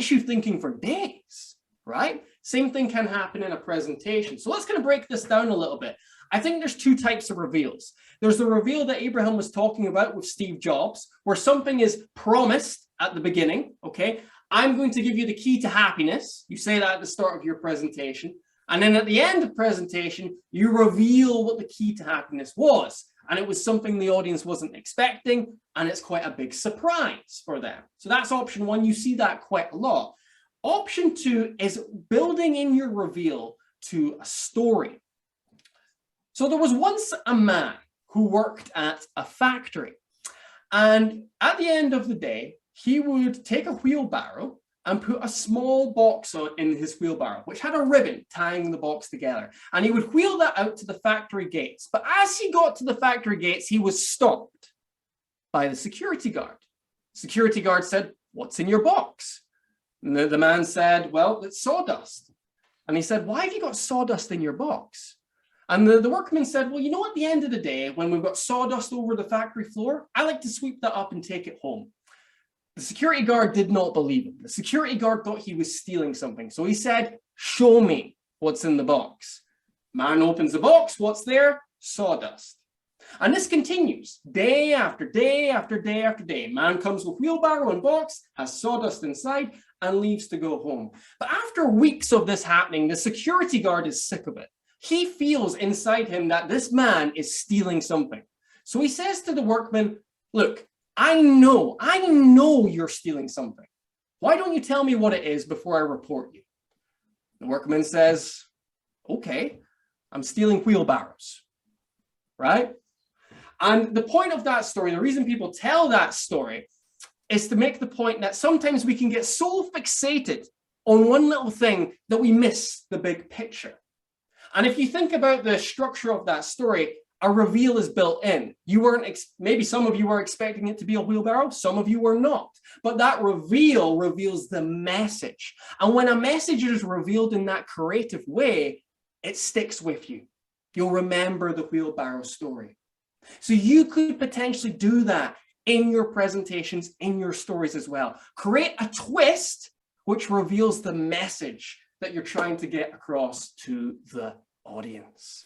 gets you thinking for days, right? Same thing can happen in a presentation. So let's kind of break this down a little bit. I think there's two types of reveals. There's the reveal that Abraham was talking about with Steve Jobs, where something is promised at the beginning, okay? I'm going to give you the key to happiness. You say that at the start of your presentation. And then at the end of the presentation, you reveal what the key to happiness was. And it was something the audience wasn't expecting, and it's quite a big surprise for them. So that's option one. You see that quite a lot. Option two is building in your reveal to a story. So there was once a man who worked at a factory. And at the end of the day, he would take a wheelbarrow and put a small box in his wheelbarrow, which had a ribbon tying the box together. And he would wheel that out to the factory gates. But as he got to the factory gates, he was stopped by the security guard. Security guard said, "What's in your box?" And the man said, "Well, it's sawdust." And he said, "Why have you got sawdust in your box?" And the workman said, "Well, you know, at the end of the day, when we've got sawdust over the factory floor, I like to sweep that up and take it home." The security guard did not believe him. The security guard thought he was stealing something. So he said, "Show me what's in the box." Man opens the box. What's there? Sawdust. And this continues day after day after day after day. Man comes with wheelbarrow and box, has sawdust inside, and leaves to go home. But after weeks of this happening, the security guard is sick of it. He feels inside him that this man is stealing something. So he says to the workman, "Look, I know you're stealing something. Why don't you tell me what it is before I report you?" The workman says, "Okay, I'm stealing wheelbarrows," right? And the point of that story, the reason people tell that story, is to make the point that sometimes we can get so fixated on one little thing that we miss the big picture. And if you think about the structure of that story, a reveal is built in. You weren't, maybe some of you were expecting it to be a wheelbarrow, some of you were not. But that reveal reveals the message. And when a message is revealed in that creative way, it sticks with you. You'll remember the wheelbarrow story. So you could potentially do that in your presentations, in your stories as well. Create a twist which reveals the message that you're trying to get across to the audience.